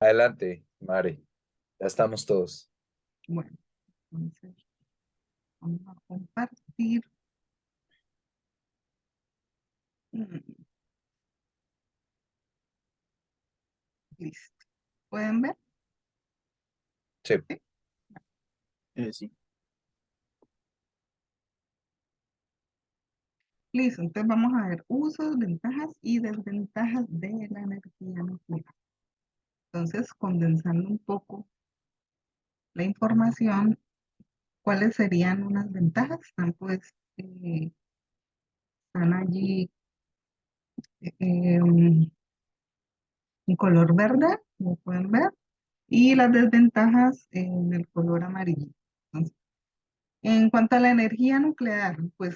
Adelante, Mare. Ya estamos todos. Bueno, entonces vamos a compartir. Mm, Listo. ¿Pueden ver? Sí. ¿Sí? Sí. Listo. Entonces vamos a ver usos, ventajas y desventajas de la energía nuclear. Entonces, condensando un poco la información, ¿cuáles serían unas ventajas? Están allí un color verde, como pueden ver, y las desventajas en el color amarillo. Entonces, en cuanto a la energía nuclear, pues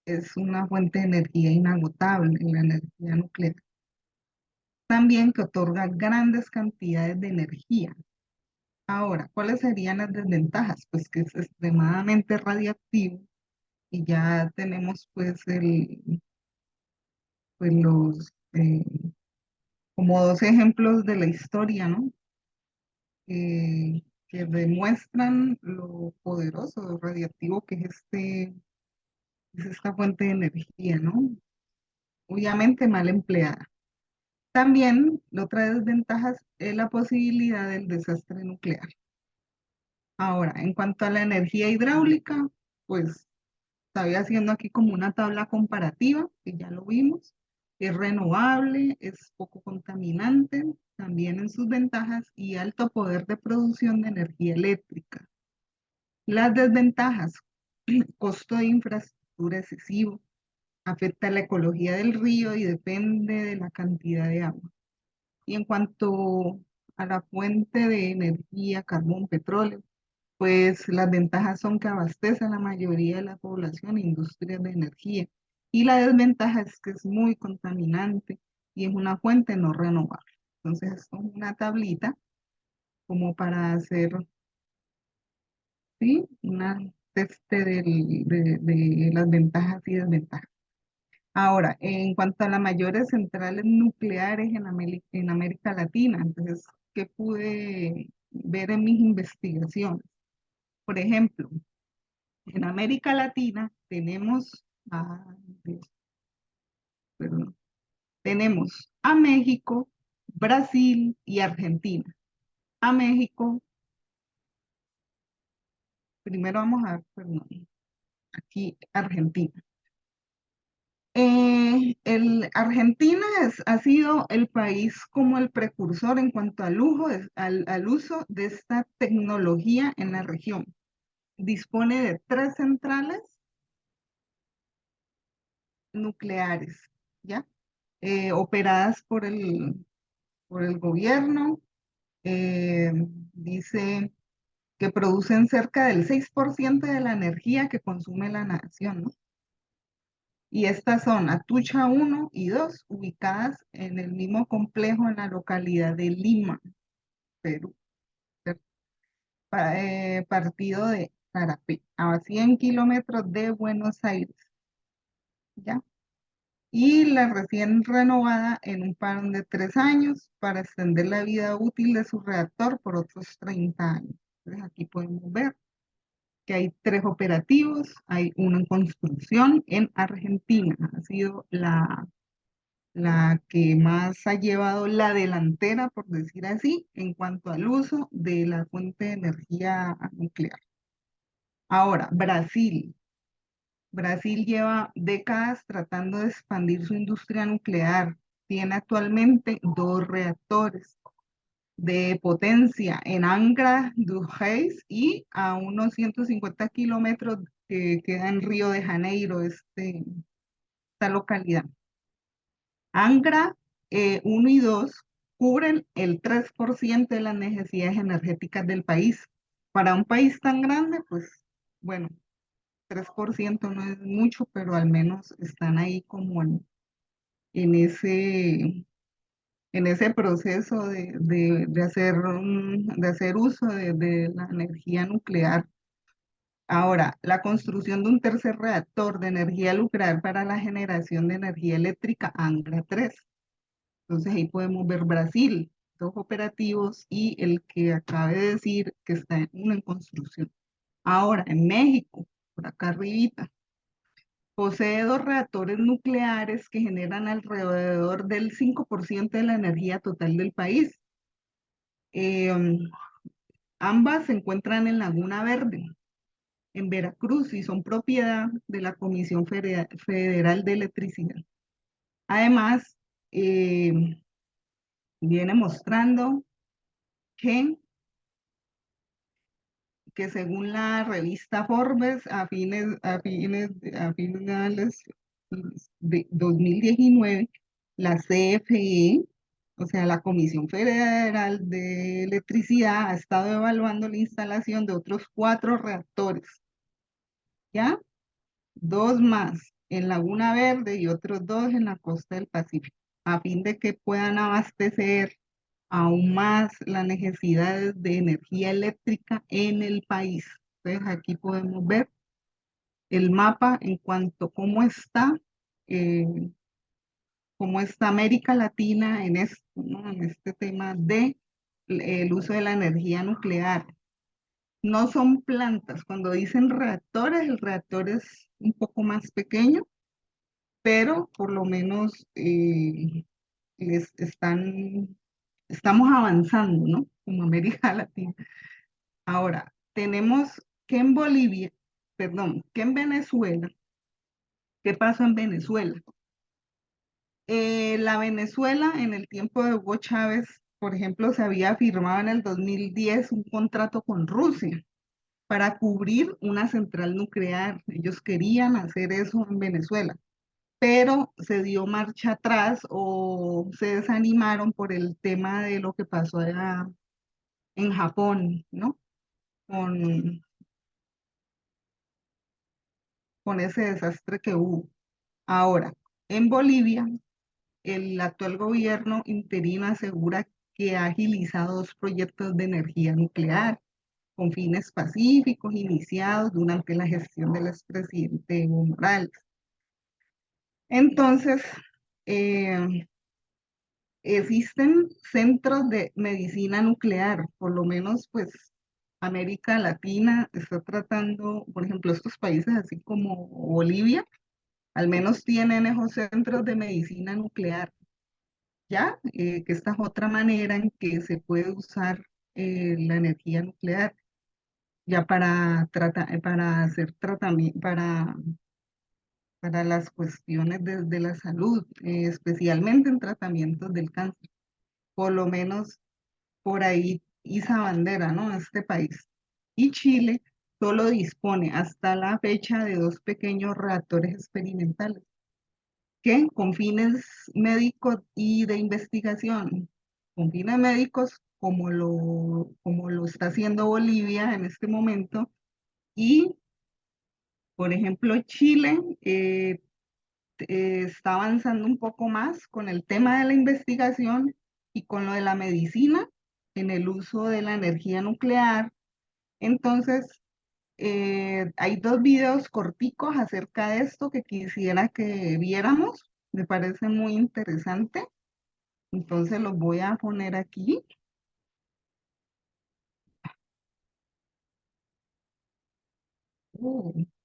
es una fuente de energía inagotable, la energía nuclear. También que otorga grandes cantidades de energía. Ahora, ¿cuáles serían las desventajas? Pues que es extremadamente radiactivo y ya tenemos pues como dos ejemplos de la historia, ¿no? Que demuestran lo poderoso, lo radiactivo que es esta fuente de energía, ¿no? Obviamente mal empleada. También, la otra desventaja es la posibilidad del desastre nuclear. Ahora, en cuanto a la energía hidráulica, pues estoy haciendo aquí como una tabla comparativa, que ya lo vimos. Es renovable, es poco contaminante, también en sus ventajas y alto poder de producción de energía eléctrica. Las desventajas, costo de infraestructura excesivo, afecta la ecología del río y depende de la cantidad de agua. Y en cuanto a la fuente de energía, carbón, petróleo, pues las ventajas son que abastece a la mayoría de la población e industrias de energía. Y la desventaja es que es muy contaminante y es una fuente no renovable. Entonces, esto es una tablita como para hacer, ¿sí? Una teste de las ventajas y desventajas. Ahora, en cuanto a las mayores centrales nucleares en América Latina, entonces, ¿qué pude ver en mis investigaciones? Por ejemplo, en América Latina Dios, perdón, tenemos a México, Brasil y Argentina. A México, primero vamos a ver, perdón, aquí Argentina. Argentina ha sido el país como el precursor en cuanto al, al uso de esta tecnología en la región. Dispone de 3 centrales nucleares, ¿ya? Operadas por el gobierno. eh, Dice que producen cerca del 6% de la energía que consume la nación, ¿no? Y estas son Atucha 1 y 2, ubicadas en el mismo complejo en la localidad de Lima, Perú, partido de Carapé, a 100 kilómetros de Buenos Aires, ¿ya? Y la recién renovada en un plan de 3 años para extender la vida útil de su reactor por otros 30 años. Entonces aquí podemos ver que hay 3 operativos, hay uno en construcción en Argentina, ha sido la que más ha llevado la delantera, por decir así, en cuanto al uso de la fuente de energía nuclear. Ahora, Brasil. Brasil lleva décadas tratando de expandir su industria nuclear. Tiene actualmente 2 reactores de potencia en Angra dos Reis y a unos 150 kilómetros que queda en Río de Janeiro, esta localidad. Angra 1 y 2 cubren el 3% de las necesidades energéticas del país. Para un país tan grande, pues bueno, 3% no es mucho, pero al menos están ahí como en ese proceso de hacer uso de la energía nuclear. Ahora, la construcción de un tercer reactor de energía nuclear para la generación de energía eléctrica, Angra 3. Entonces ahí podemos ver Brasil. dos operativos y el que acabe de decir que está uno en construcción. Ahora, en México, por acá arribita, posee dos reactores nucleares que generan alrededor del 5% de la energía total del país. Um, Ambas se encuentran en Laguna Verde, en Veracruz, y son propiedad de la Comisión Federal de Electricidad. Además, viene mostrando que, que según la revista Forbes, a finales de 2019, la CFE, o sea, la Comisión Federal de Electricidad, ha estado evaluando la instalación de otros 4 reactores, ¿ya? 2 más en Laguna Verde y otros 2 en la costa del Pacífico, a fin de que puedan abastecer aún más las necesidades de energía eléctrica en el país. Entonces aquí podemos ver el mapa en cuanto a eh, cómo está América Latina en esto, ¿no? En este tema de el uso de la energía nuclear. No son plantas. Cuando dicen reactores, el reactor es un poco más pequeño, pero por lo menos estamos avanzando, ¿no? Como América Latina. Ahora, tenemos que en Bolivia, perdón, que en Venezuela, ¿qué pasó en Venezuela? La Venezuela en el tiempo de Hugo Chávez, por ejemplo, se había firmado en el 2010 un contrato con Rusia para cubrir una central nuclear. Ellos querían hacer eso en Venezuela, pero se dio marcha atrás o se desanimaron por el tema de lo que pasó allá en Japón, ¿no? Con, con ese desastre que hubo. Ahora, en Bolivia, el actual gobierno interino asegura que ha agilizado 2 proyectos de energía nuclear con fines pacíficos iniciados durante la gestión del expresidente Evo Morales. Entonces, eh, existen centros de medicina nuclear, por lo menos pues América Latina está tratando, por ejemplo, estos países así como Bolivia, al menos tienen esos centros de medicina nuclear, ¿ya? Que esta es otra manera en que se puede usar la energía nuclear, ya para hacer tratamiento, para las cuestiones de la salud, especialmente en tratamientos del cáncer. Por lo menos por ahí hizo bandera, ¿no? Este país. Y Chile solo dispone hasta la fecha de 2 pequeños reactores experimentales que con fines médicos y de investigación, con fines médicos como lo está haciendo Bolivia en este momento, y por ejemplo Chile está avanzando un poco más con el tema de la investigación y con lo de la medicina en el uso de la energía nuclear. Entonces, hay 2 videos corticos acerca de esto que quisiera que viéramos. Me parece muy interesante. Entonces los voy a poner aquí.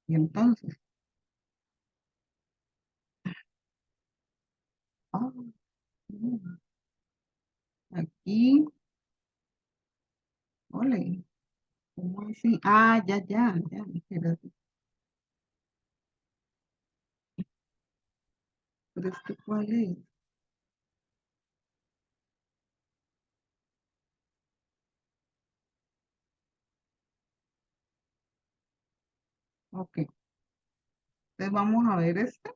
Y entonces, ah, mm, aquí, ole, ¿cómo así? Ah, ya, espérate, pero este cuál es. Ok, entonces vamos a ver este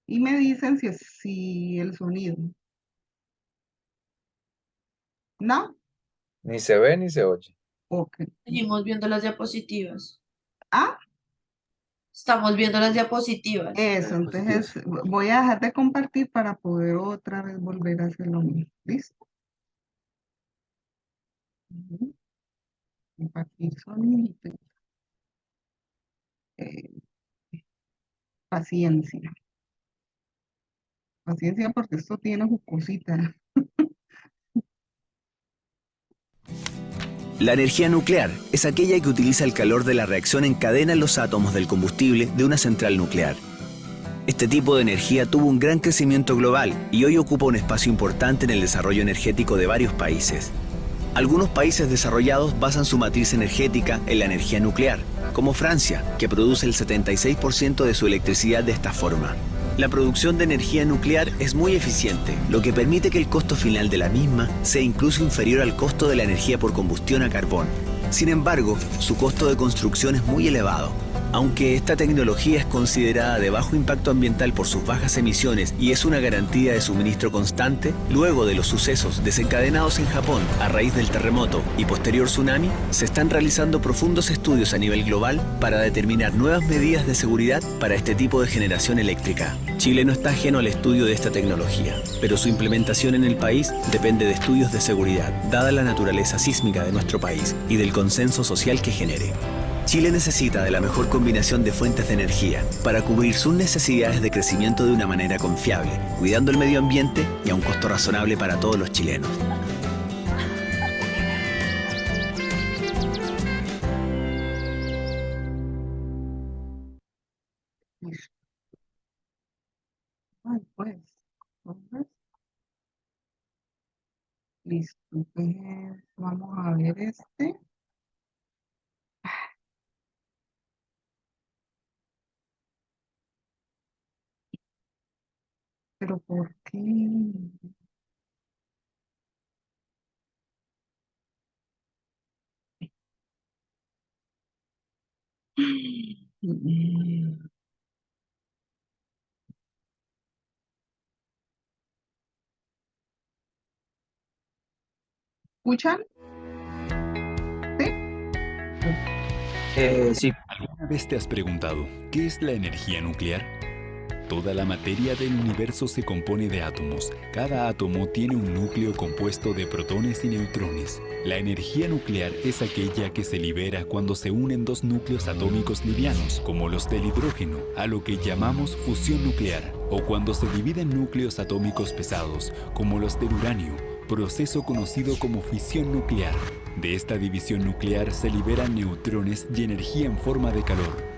y me dicen si el sonido. ¿No? Ni se ve ni se oye. Ok. Seguimos viendo las diapositivas. Ah, Estamos viendo las diapositivas. eso, entonces Positivos. voy a dejar de compartir para poder otra vez volver a hacer lo mismo. ¿Listo? Ujú. Compartir sonido. eh, paciencia. Paciencia porque esto tiene su cosita. La energía nuclear es aquella que utiliza el calor de la reacción en cadena en los átomos del combustible de una central nuclear. Este tipo de energía tuvo un gran crecimiento global y hoy ocupa un espacio importante en el desarrollo energético de varios países. Algunos países desarrollados basan su matriz energética en la energía nuclear, como Francia, que produce el 76% de su electricidad de esta forma. La producción de energía nuclear es muy eficiente, lo que permite que el costo final de la misma sea incluso inferior al costo de la energía por combustión a carbón. Sin embargo, su costo de construcción es muy elevado. Aunque esta tecnología es considerada de bajo impacto ambiental por sus bajas emisiones y es una garantía de suministro constante, luego de los sucesos desencadenados en Japón a raíz del terremoto y posterior tsunami, se están realizando profundos estudios a nivel global para determinar nuevas medidas de seguridad para este tipo de generación eléctrica. Chile no está ajeno al estudio de esta tecnología, pero su implementación en el país depende de estudios de seguridad, dada la naturaleza sísmica de nuestro país y del consenso social que genere. Chile necesita de la mejor combinación de fuentes de energía para cubrir sus necesidades de crecimiento de una manera confiable, cuidando el medio ambiente y a un costo razonable para todos los chilenos. Listo. Ay, pues. Entonces, listo. Entonces, vamos a ver este. Pero ¿por qué? ¿Escuchan? ¿Sí? Sí. ¿Alguna vez te has preguntado qué es la energía nuclear? Toda la materia del universo se compone de átomos. Cada átomo tiene un núcleo compuesto de protones y neutrones. La energía nuclear es aquella que se libera cuando se unen dos núcleos atómicos livianos, como los del hidrógeno, a lo que llamamos fusión nuclear, o cuando se dividen núcleos atómicos pesados, como los del uranio, proceso conocido como fisión nuclear. De esta división nuclear se liberan neutrones y energía en forma de calor.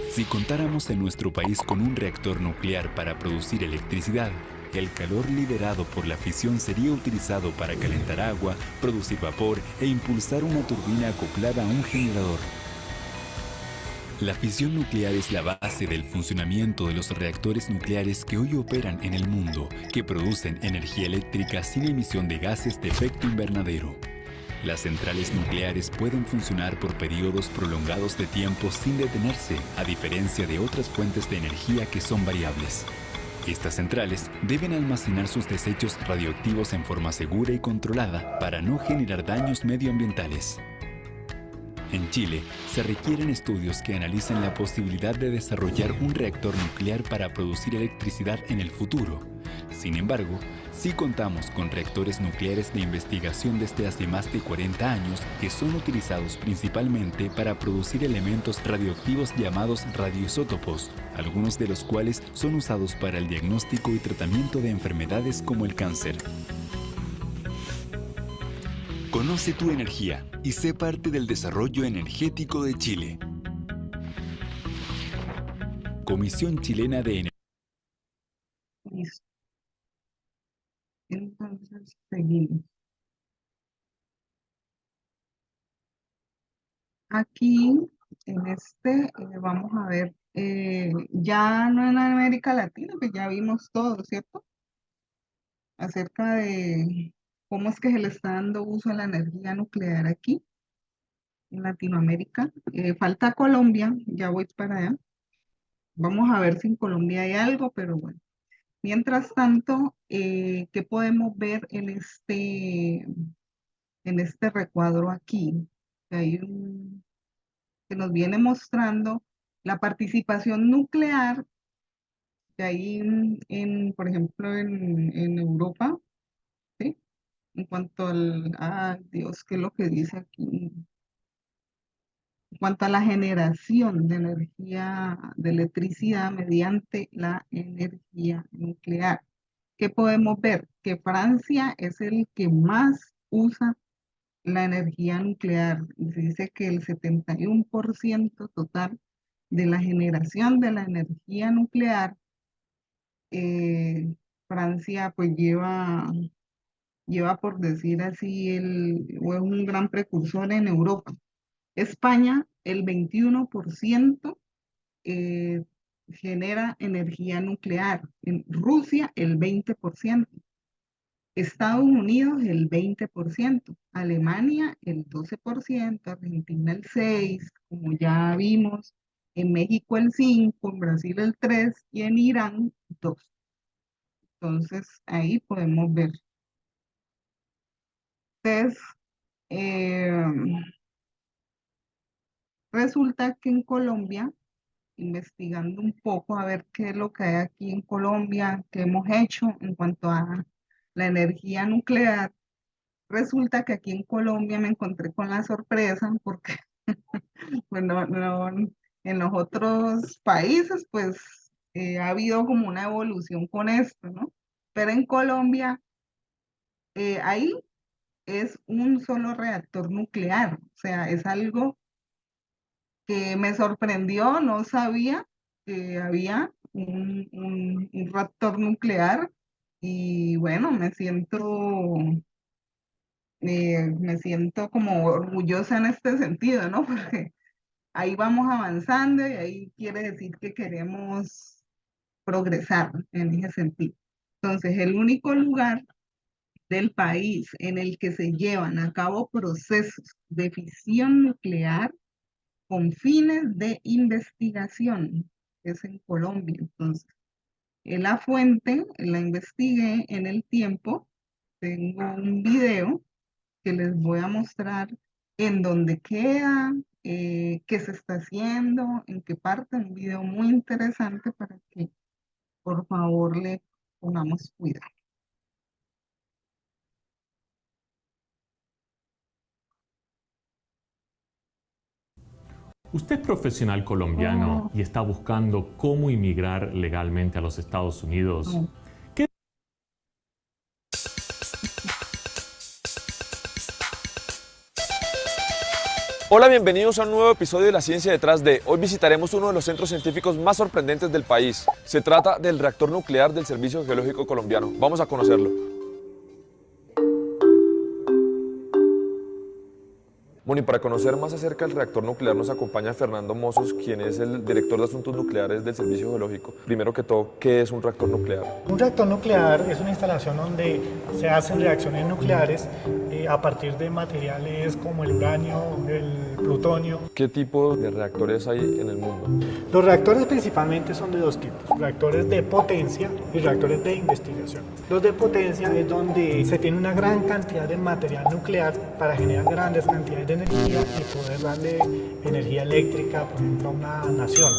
Si contáramos en nuestro país con un reactor nuclear para producir electricidad, el calor liberado por la fisión sería utilizado para calentar agua, producir vapor e impulsar una turbina acoplada a un generador. La fisión nuclear es la base del funcionamiento de los reactores nucleares que hoy operan en el mundo, que producen energía eléctrica sin emisión de gases de efecto invernadero. Las centrales nucleares pueden funcionar por periodos prolongados de tiempo sin detenerse, a diferencia de otras fuentes de energía que son variables. Estas centrales deben almacenar sus desechos radioactivos en forma segura y controlada para no generar daños medioambientales. En Chile, se requieren estudios que analicen la posibilidad de desarrollar un reactor nuclear para producir electricidad en el futuro. Sin embargo, sí contamos con reactores nucleares de investigación desde hace más de 40 años que son utilizados principalmente para producir elementos radioactivos llamados radioisótopos, algunos de los cuales son usados para el diagnóstico y tratamiento de enfermedades como el cáncer. Conoce tu energía y sé parte del desarrollo energético de Chile. Comisión Chilena de Energía. Listo. Entonces, seguimos. Aquí, en este, vamos a ver, ya no en América Latina, que ya vimos todo, ¿cierto? Acerca de cómo es que se le está dando uso a la energía nuclear aquí, en Latinoamérica. Falta Colombia, ya voy para allá. Vamos a ver si en Colombia hay algo, pero bueno. Mientras tanto, ¿qué podemos ver en este recuadro aquí? Hay que nos viene mostrando la participación nuclear que hay por ejemplo, en Europa, ¿sí? En cuanto ay Dios, ¿qué es lo que dice aquí? En cuanto a la generación de energía, de electricidad mediante la energía nuclear. ¿Qué podemos ver? Que Francia es el que más usa la energía nuclear. Se dice que el 71% total de la generación de la energía nuclear, Francia pues lleva por decir así, o es un gran precursor en Europa. España, el 21% genera energía nuclear. En Rusia, el 20%. Estados Unidos, el 20%. Alemania, el 12%. Argentina, el 6%. Como ya vimos. En México, el 5%. En Brasil, el 3%. Y en Irán, 2%. Entonces, ahí podemos ver. Entonces, resulta que en Colombia, investigando un poco a ver qué es lo que hay aquí en Colombia, qué hemos hecho en cuanto a la energía nuclear, resulta que aquí en Colombia me encontré con la sorpresa porque pues en los otros países pues ha habido como una evolución con esto, ¿no? Pero en Colombia ahí es un solo reactor nuclear, o sea, es algo que me sorprendió, no sabía que había un reactor nuclear y bueno, me siento como orgullosa en este sentido, ¿no? Porque ahí vamos avanzando y ahí quiere decir que queremos progresar en ese sentido. Entonces, el único lugar del país en el que se llevan a cabo procesos de fisión nuclear con fines de investigación es en Colombia. Entonces, en la fuente la investigué en el tiempo. Tengo un video que les voy a mostrar en dónde queda, qué se está haciendo, en qué parte. Un video muy interesante para que por favor le pongamos cuidado. Usted es profesional colombiano y está buscando cómo inmigrar legalmente a los Estados Unidos. Hola, bienvenidos a un nuevo episodio de La Ciencia Detrás de. Hoy visitaremos uno de los centros científicos más sorprendentes del país. Se trata del reactor nuclear del Servicio Geológico Colombiano. Vamos a conocerlo. Bueno, y para conocer más acerca del reactor nuclear nos acompaña Fernando Mozos, quien es el director de Asuntos Nucleares del Servicio Geológico. Primero que todo, ¿qué es un reactor nuclear? Un reactor nuclear es una instalación donde se hacen reacciones nucleares a partir de materiales como el uranio, el plutonio. ¿Qué tipo de reactores hay en el mundo? Los reactores principalmente son de dos tipos, reactores de potencia y reactores de investigación. Los de potencia es donde se tiene una gran cantidad de material nuclear para generar grandes cantidades de energía y poder darle energía eléctrica, por ejemplo, a una nación.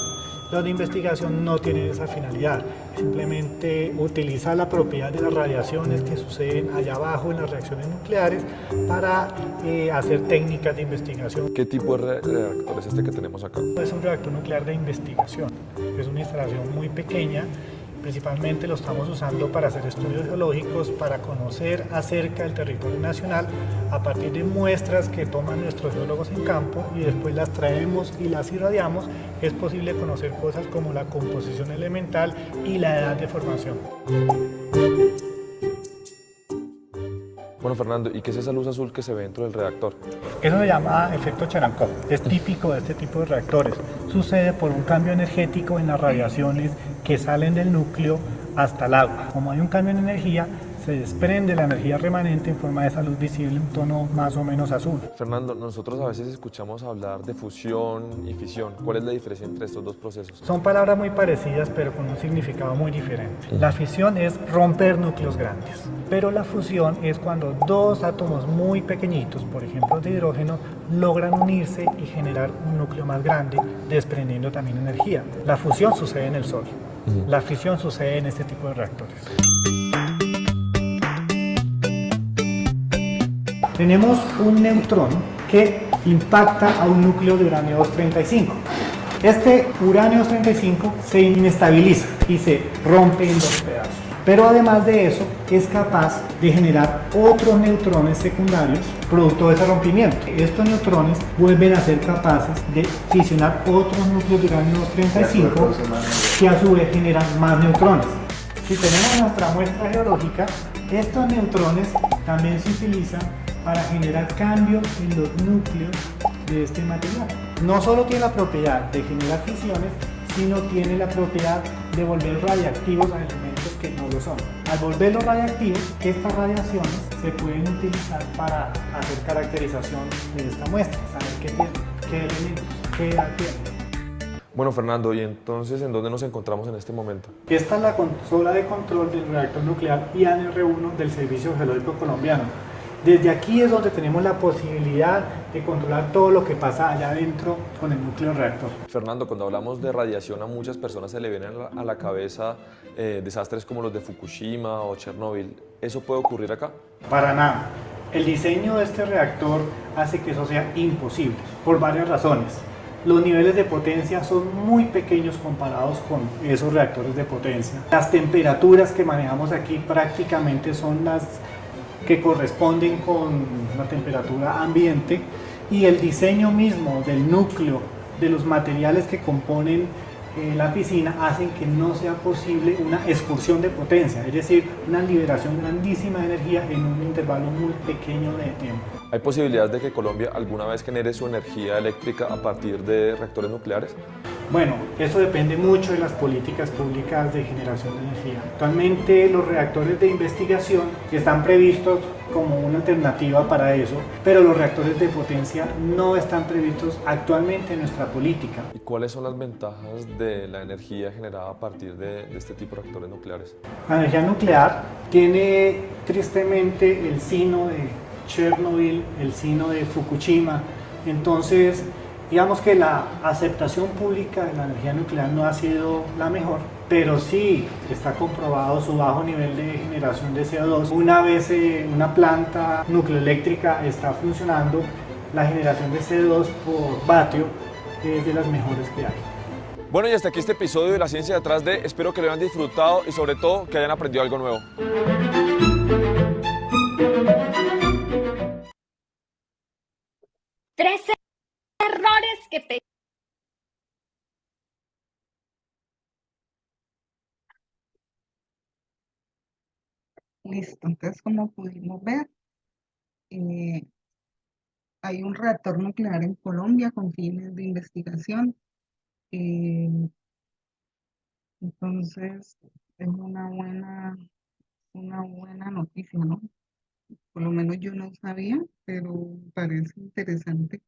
Los de investigación no tienen esa finalidad, simplemente utiliza la propiedad de las radiaciones que suceden allá abajo en las reacciones nucleares para hacer técnicas de investigación. ¿Qué tipo de reactor es este que tenemos acá? Es un reactor nuclear de investigación, es una instalación muy pequeña. Principalmente lo estamos usando para hacer estudios geológicos, para conocer acerca del territorio nacional a partir de muestras que toman nuestros geólogos en campo y después las traemos y las irradiamos. Es posible conocer cosas como la composición elemental y la edad de formación. Bueno, Fernando, ¿y qué es esa luz azul que se ve dentro del reactor? Eso se llama efecto Cherenkov. Es típico de este tipo de reactores. Sucede por un cambio energético en las radiaciones que salen del núcleo hasta el agua. Como hay un cambio en energía, se desprende la energía remanente en forma de esa luz visible, un tono más o menos azul. Fernando, nosotros a veces escuchamos hablar de fusión y fisión. ¿Cuál es la diferencia entre estos dos procesos? Son palabras muy parecidas, pero con un significado muy diferente. La fisión es romper núcleos grandes, pero la fusión es cuando dos átomos muy pequeñitos, por ejemplo de hidrógeno, logran unirse y generar un núcleo más grande, desprendiendo también energía. La fusión sucede en el Sol. La fisión sucede en este tipo de reactores. Tenemos un neutrón que impacta a un núcleo de uranio 235. Este uranio 235 se inestabiliza y se rompe en dos pedazos. Pero además de eso, es capaz de generar otros neutrones secundarios producto de ese rompimiento. Estos neutrones vuelven a ser capaces de fisionar otros núcleos de uranio 235 que a su vez generan más neutrones. Si tenemos nuestra muestra geológica, estos neutrones también se utilizan para generar cambios en los núcleos de este material. No solo tiene la propiedad de generar fisiones, sino tiene la propiedad de volver radiactivos a elementos que no lo son. Al volverlos radiactivos, estas radiaciones se pueden utilizar para hacer caracterización de esta muestra, saber qué tiene, qué elementos, qué edad tiene. Bueno, Fernando, ¿y entonces en dónde nos encontramos en este momento? Esta es la consola de control del reactor nuclear IAN-R1 del Servicio Geológico Colombiano. Desde aquí es donde tenemos la posibilidad de controlar todo lo que pasa allá adentro con el núcleo reactor. Fernando, cuando hablamos de radiación a muchas personas se le vienen a la cabeza desastres como los de Fukushima o Chernobyl. ¿Eso puede ocurrir acá? Para nada. El diseño de este reactor hace que eso sea imposible, por varias razones. Los niveles de potencia son muy pequeños comparados con esos reactores de potencia. Las temperaturas que manejamos aquí prácticamente son las que corresponden con la temperatura ambiente, y el diseño mismo del núcleo, de los materiales que componen la piscina, hacen que no sea posible una excursión de potencia, es decir, una liberación grandísima de energía en un intervalo muy pequeño de tiempo. ¿Hay posibilidades de que Colombia alguna vez genere su energía eléctrica a partir de reactores nucleares? Bueno, eso depende mucho de las políticas públicas de generación de energía. Actualmente los reactores de investigación están previstos como una alternativa para eso, pero los reactores de potencia no están previstos actualmente en nuestra política. ¿Y cuáles son las ventajas de la energía generada a partir de este tipo de reactores nucleares? La energía nuclear tiene tristemente el sino de Chernobyl, el sino de Fukushima, entonces digamos que la aceptación pública de la energía nuclear no ha sido la mejor, pero sí está comprobado su bajo nivel de generación de CO2. Una vez una planta nucleoeléctrica está funcionando, la generación de CO2 por vatio es de las mejores que hay. Bueno, y hasta aquí este episodio de La Ciencia Detrás de. Espero que lo hayan disfrutado y sobre todo que hayan aprendido algo nuevo. 13 errores que te... Listo, entonces como pudimos ver, hay un reactor nuclear en Colombia con fines de investigación. Entonces es una buena noticia, ¿no? Por lo menos yo no sabía, pero me parece interesante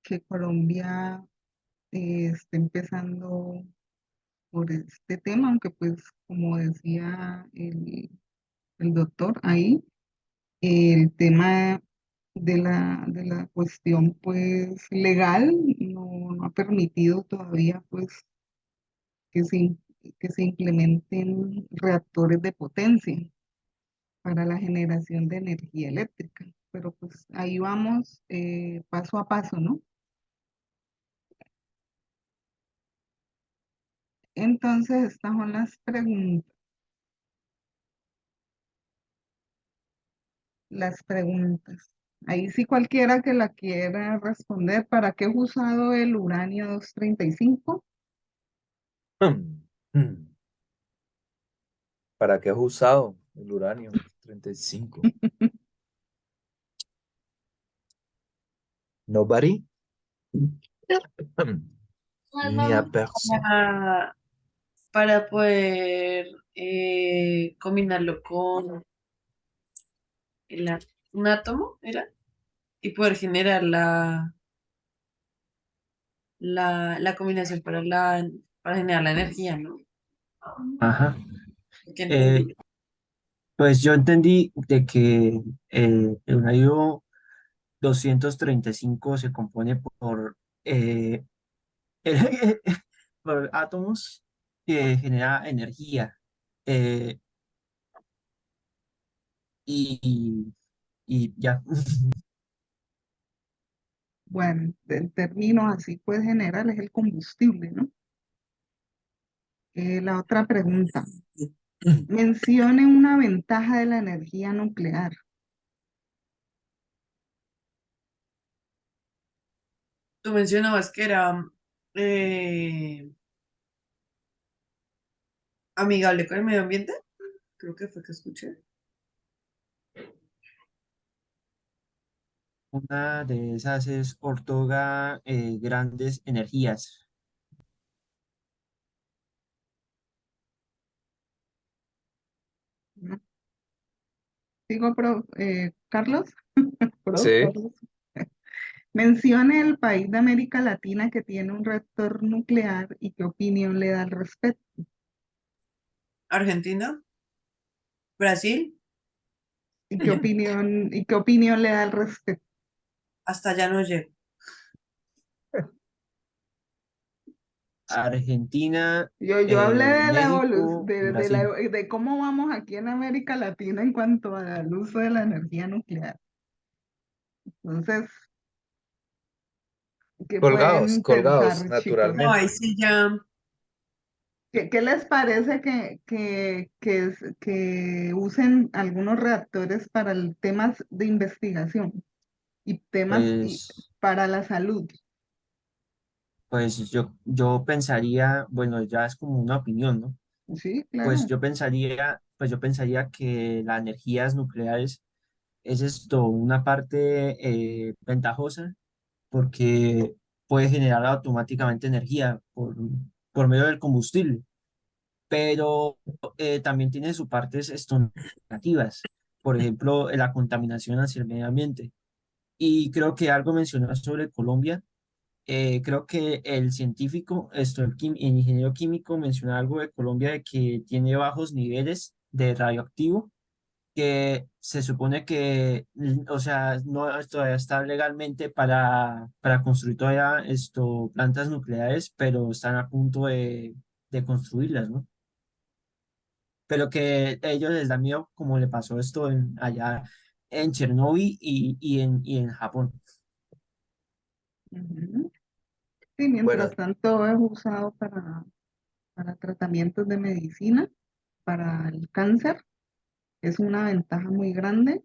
que Colombia esté empezando por este tema, aunque pues como decía el doctor ahí, el tema de la cuestión pues legal no ha permitido todavía pues que que se implementen reactores de potencia para la generación de energía eléctrica. Pero pues ahí vamos paso a paso, ¿no? Entonces estas son las preguntas. Las preguntas. Ahí sí cualquiera que la quiera responder. ¿Para qué es usado el uranio 235? ¿Para qué es usado el uranio 35? Nobody? Ni a persona. Para poder combinarlo con un átomo, ¿era? Y poder generar la combinación para generar la energía, ¿no? Ajá. ¿Qué Eh, entendí? pues yo entendí de que el uranio 235 se compone eh, por átomos que genera energía. eh, y, y ya. Bueno, en términos así pues general es el combustible, ¿no? La otra pregunta. Mencione una ventaja de la energía nuclear. Tú mencionabas que era eh, amigable con el medio ambiente. Creo que fue que escuché. Una de esas es ortoga grandes energías. ¿No? Sigo, Carlos. Sí. Carlos. Mencione el país de América Latina que tiene un reactor nuclear y qué opinión le da al respecto. Argentina, Brasil, Y qué opinión le da al respecto? hasta allá no llego. Argentina, Yo hablé de la evolución, México y Brasil. de cómo vamos aquí en América Latina en cuanto al uso de la energía nuclear. Entonces, ¿qué Colgados, pueden colgados, pensar, chicos? No, ahí naturalmente. sí ya. ¿Qué les parece que usen algunos reactores para el temas de investigación y Pues, para la salud? pues yo pensaría, bueno, ya es como una opinión, ¿no? Sí, claro. Pues yo pensaría que las energías nucleares es esto, una parte ventajosa porque puede generar automáticamente energía por medio del combustible, pero también tiene sus partes esto, negativas, por ejemplo, la contaminación hacia el medio ambiente. Y creo que algo mencionó sobre Colombia. Creo que el científico, el ingeniero químico mencionó algo de Colombia de que tiene bajos niveles de radioactivo, que se supone que, o sea, no todavía está legalmente para construir todavía plantas nucleares, pero están a punto de construirlas, ¿no? Pero que a ellos les da miedo como le pasó esto allá en Chernóbil y en Japón. Ujú. Sí, mientras Bueno, tanto es usado para tratamientos de medicina, para el cáncer, es una ventaja muy grande,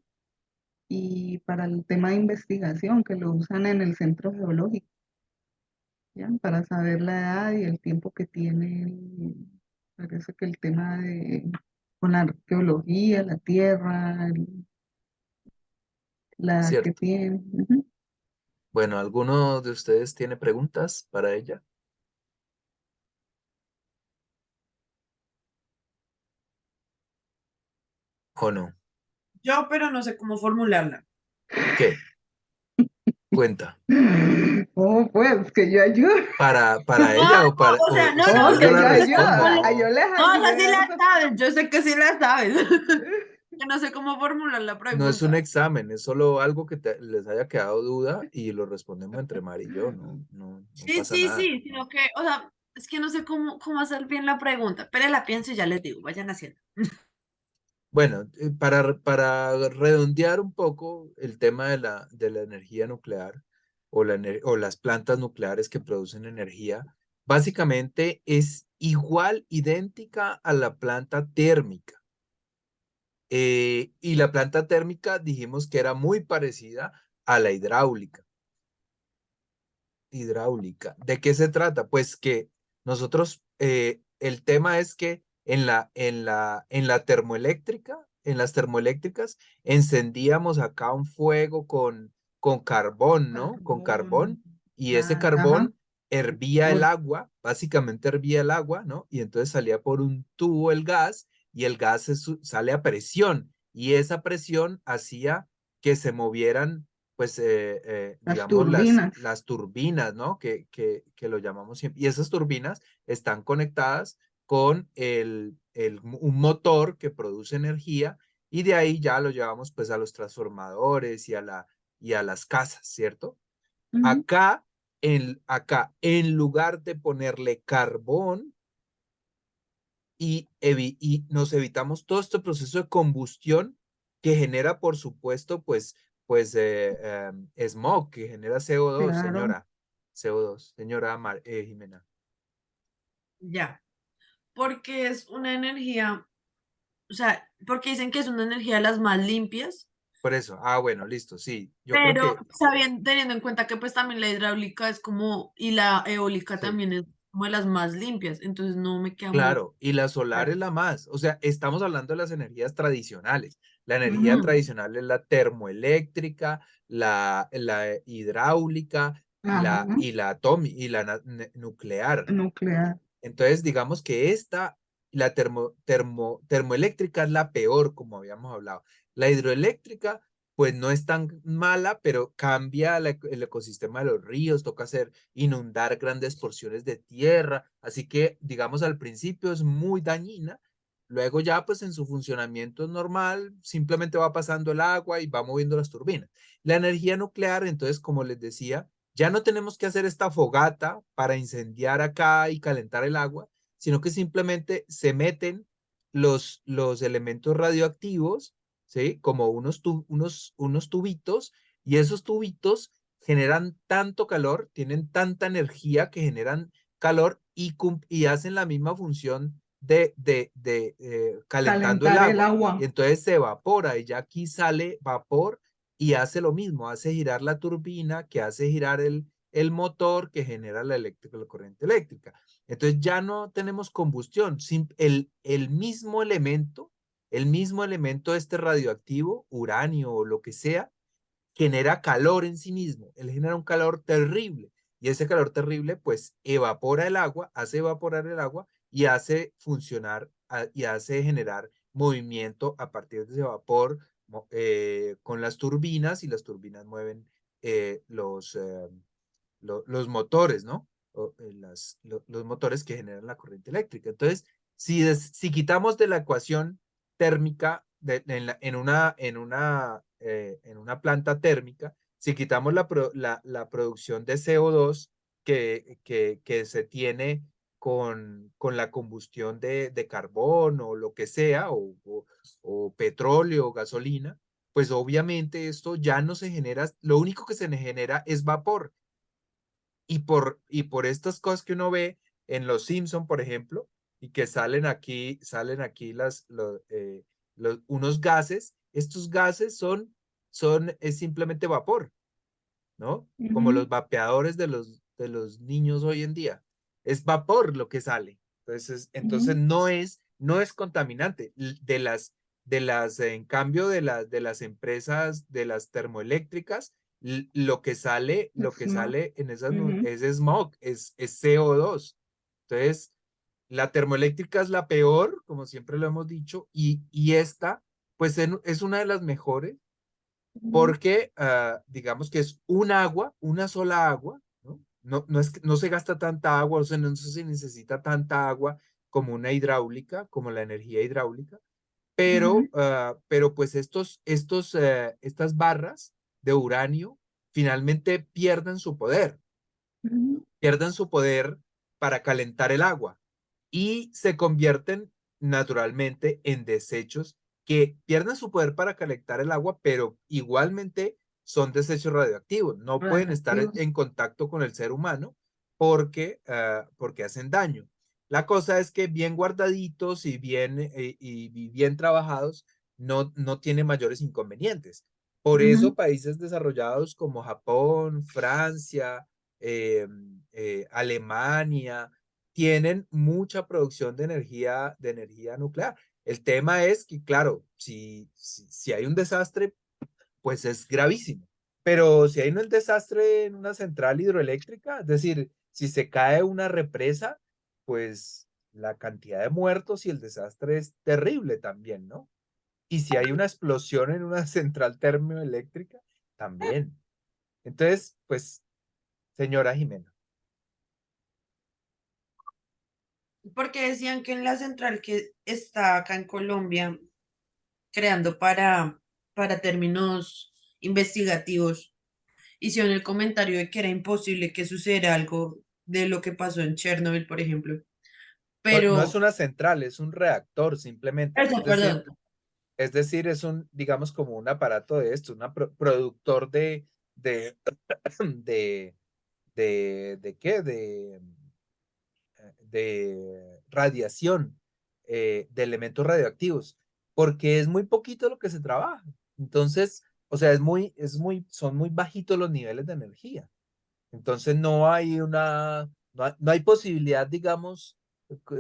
y para el tema de investigación, que lo usan en el centro geológico, ¿ya? Para saber la edad y el tiempo que tiene, parece que el tema con la arqueología, la tierra, la edad que cierto. tiene. Ujú. Bueno, ¿alguno de ustedes tiene preguntas para ella o no? Yo, pero no sé cómo formularla. ¿Qué? Cuenta. Oh, pues, que yo ayudo. ¿Para No, ella o no, para o sea, o no, si no, no Oh, o sea, yo que la yo ayudo. respondo? ponle. No. Yo les No, esa sí la ayudo. sabes, yo sé que sí la sabes. Que no sé cómo formular la No es un pregunta. examen, es solo algo que les haya quedado duda y lo respondemos entre Mar y yo, no Sí, pasa sí, nada. sí, sino que, o sea, es que no sé cómo hacer bien la pregunta, pero la pienso y ya les digo, vayan haciendo. Bueno, para redondear un poco el tema de la energía nuclear o las plantas nucleares que producen energía, básicamente es igual, idéntica a la planta térmica. Y la planta térmica dijimos que era muy parecida a la hidráulica. ¿De qué se trata? Pues que nosotros, el tema es que en la termoeléctrica, en las termoeléctricas, encendíamos acá un fuego con carbón, ¿no? Con Carbón, carbón, y ese claro, ajá. carbón hervía el Ol- agua, básicamente hervía el agua, ¿no? Y entonces salía por un tubo el gas, y el gas sale a presión, y esa presión hacía que se movieran pues Las digamos turbinas. las turbinas, ¿no? Que lo llamamos siempre. Y esas turbinas están conectadas con un motor que produce energía y de ahí ya lo llevamos pues a los transformadores y a las casas, ¿cierto? Ujú. Acá, en lugar de ponerle carbón y nos evitamos todo este proceso de combustión que genera, por supuesto, pues smog, que genera CO2, Claro. señora. CO2, señora Jimena. Ya, porque es una energía O sea, porque dicen que es una energía de las más limpias, Por eso, bueno, listo, sí. Yo creo pero que, sabiendo, teniendo en cuenta que pues también la hidráulica es como, y la eólica sí. también es como de las más limpias, entonces no me queda muy Claro, y la solar es claro. la más. O sea, estamos hablando de las energías tradicionales. La energía Ujú. tradicional es la termoeléctrica, la hidráulica, Ajá, y la nuclear. nuclear. Entonces, digamos que la termoeléctrica es la peor, como habíamos hablado. La hidroeléctrica, pues no es tan mala, pero cambia el ecosistema de los ríos, toca inundar grandes porciones de tierra. Así que, digamos, al principio es muy dañina. Luego ya, pues en su funcionamiento normal, simplemente va pasando el agua y va moviendo las turbinas. La energía nuclear, entonces, como les decía, ya no tenemos que hacer esta fogata para incendiar acá y calentar el agua, sino que simplemente se meten los elementos radioactivos, ¿sí? Como unos tubitos, y esos tubitos generan tanto calor, tienen tanta energía que generan calor y hacen la misma función de calentando el Calentar el agua. Y agua. entonces se evapora y ya aquí sale vapor y hace lo mismo, hace girar la turbina, que hace girar el motor que genera la corriente eléctrica. Entonces ya no tenemos combustión, el mismo elemento este radioactivo, uranio o lo que sea, genera calor en sí mismo, él genera un calor terrible y ese calor terrible pues evapora el agua, hace evaporar el agua y hace funcionar y hace generar movimiento a partir de ese vapor con las turbinas y las turbinas mueven los motores, ¿no? Los motores que generan la corriente eléctrica. Entonces, si quitamos de la ecuación térmica en una planta térmica, si quitamos la producción de CO2 que se tiene con la combustión de carbón o lo que sea, o petróleo o gasolina, pues obviamente esto ya no se genera, lo único que se genera es vapor. Y por estas cosas que uno ve en Los Simpson, por ejemplo, y que salen aquí unos gases, estos gases es simplemente vapor, ¿no? Como Ujú, los vapeadores de los niños hoy en día. Es vapor lo que sale. Entonces ujú, no es contaminante. En cambio de las empresas, de las termoeléctricas, lo que sale en esas ujú, es smog, es CO2. Entonces, la termoeléctrica es la peor, como siempre lo hemos dicho, y esta, pues es una de las mejores ujú, porque digamos que es una sola agua, ¿no? No se gasta tanta agua, o sea, no se necesita tanta agua como una hidráulica, como la energía hidráulica, ujú, pero pues estas barras de uranio finalmente ujú, pierden su poder para calentar el agua y se convierten naturalmente en desechos que pierden su poder para calentar el agua, pero igualmente son desechos radioactivos. No pueden estar en radioactivos. en contacto con el ser humano porque hacen daño. La cosa es que bien guardaditos y bien trabajados no tiene mayores inconvenientes. Por eso Ujú, países desarrollados como Japón, Francia, eh, Alemania, tienen mucha producción de energía nuclear. El tema es que, claro, si hay un desastre, pues es gravísimo. Pero si hay un desastre en una central hidroeléctrica, es decir, si se cae una represa, pues la cantidad de muertos y el desastre es terrible también, ¿no? Y si hay una explosión en una central termoeléctrica, también. Entonces, pues, señora Jimena. Porque decían que en la central que está acá en Colombia, creando para términos investigativos, hicieron el comentario de que era imposible que sucediera algo de lo que pasó en Chernobyl, por ejemplo. No es Pero, una central, es un reactor simplemente. eso, perdón. Es decir, digamos, como un aparato de esto, un productor de, de, ¿de qué? De radiación, de elementos radioactivos. porque es muy poquito lo que se trabaja. Entonces, o sea, son muy bajitos los niveles de energía. Entonces no hay no hay posibilidad, digamos,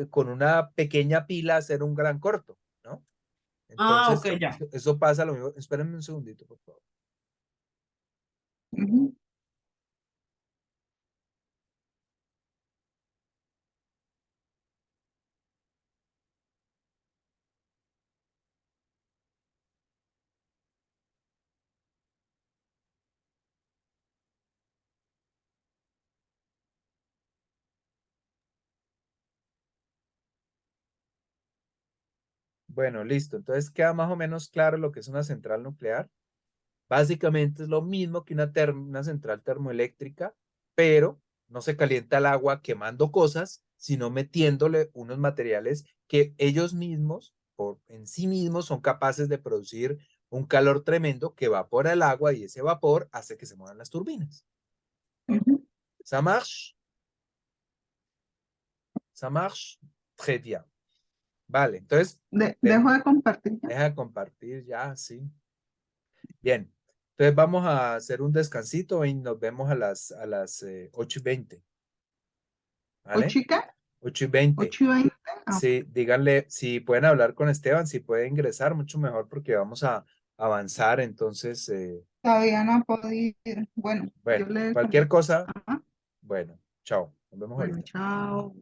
con una pequeña pila hacer un gran corto, ¿no? Ah, Entonces, ok, ya. eso pasa lo mismo. Espérenme un segundito, por favor. Ujú. Bueno, listo. Entonces queda más o menos claro lo que es una central nuclear. Básicamente es lo mismo que una central termoeléctrica, pero no se calienta el agua quemando cosas, sino metiéndole unos materiales que ellos mismos, por en sí mismos, son capaces de producir un calor tremendo que evapora el agua y ese vapor hace que se muevan las turbinas. Ujú. Ça marche? Ça marche? Très bien. Vale, entonces, Dejo de compartir ya. deja de compartir ya, sí. Bien, entonces vamos a hacer un descansito y nos vemos a las 8:20, ¿O ¿vale? chica? 8:20. 8:20. Ah, Sí, díganle si pueden hablar con Esteban, si puede ingresar, mucho mejor porque vamos a avanzar. Entonces, todavía no ha podido ir. Bueno, yo bueno, le cualquier comento. cosa, Ajá. bueno, chao, nos vemos Bueno, ahorita. chao.